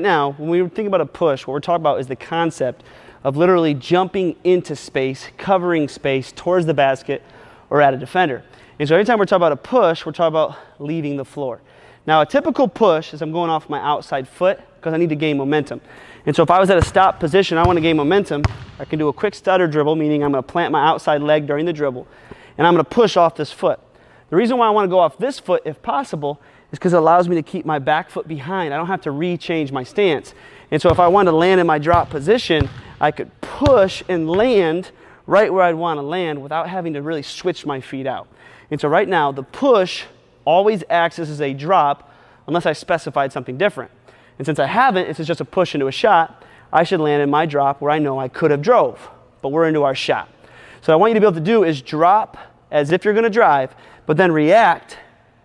Now, when we think about a push, what we're talking about is the concept of literally jumping into space, covering space towards the basket or at a defender. And so anytime we're talking about a push, we're talking about leaving the floor. Now, a typical push is I'm going off my outside foot because I need to gain momentum. And so if I was at a stop position, I want to gain momentum, I can do a quick stutter dribble, meaning I'm going to plant my outside leg during the dribble, and I'm going to push off this foot. The reason why I want to go off this foot, if possible, is because it allows me to keep my back foot behind. I don't have to re-change my stance. And so if I wanted to land in my drop position, I could push and land right where I'd want to land without having to really switch my feet out. And so right now, the push always acts as a drop unless I specified something different. And since I haven't, it's just a push into a shot, I should land in my drop where I know I could have drove, but we're into our shot. So what I want you to be able to do is drop as if you're going to drive, but then react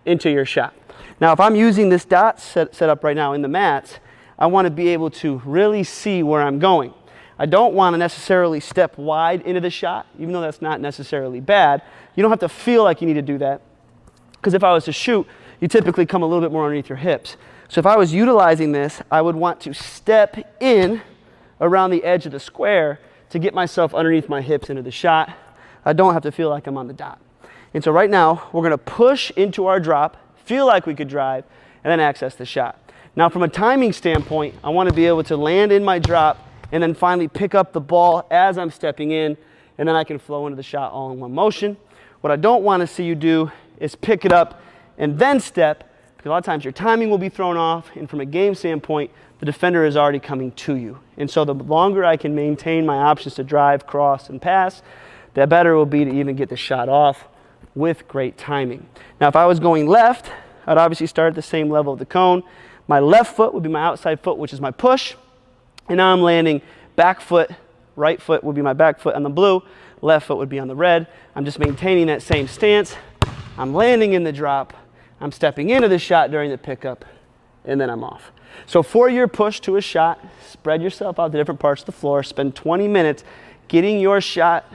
into your shot. Now, if I'm using this dot set up right now in the mats, I want to be able to really see where I'm going. I don't want to necessarily step wide into the shot, even though that's not necessarily bad. You don't have to feel like you need to do that, because if I was to shoot, you typically come a little bit more underneath your hips. So if I was utilizing this, I would want to step in around the edge of the square to get myself underneath my hips into the shot. I don't have to feel like I'm on the dot. And so right now, we're going to push into our drop, feel like we could drive, and then access the shot. Now, from a timing standpoint, I want to be able to land in my drop and then finally pick up the ball as I'm stepping in, and then I can flow into the shot all in one motion. What I don't want to see you do is pick it up and then step, because a lot of times your timing will be thrown off, and from a game standpoint, the defender is already coming to you. And so the longer I can maintain my options to drive, cross, and pass, the better it will be to even get the shot off with great timing. Now, if I was going left, I'd obviously start at the same level of the cone. My left foot would be my outside foot, which is my push. And now I'm landing back foot, right foot would be my back foot on the blue, left foot would be on the red. I'm just maintaining that same stance. I'm landing in the drop. I'm stepping into the shot during the pickup, and then I'm off. So for your push to a shot, spread yourself out to different parts of the floor. Spend 20 minutes getting your shot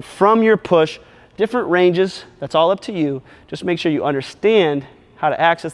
from your push, different ranges. That's all up to you. Just make sure you understand how to access the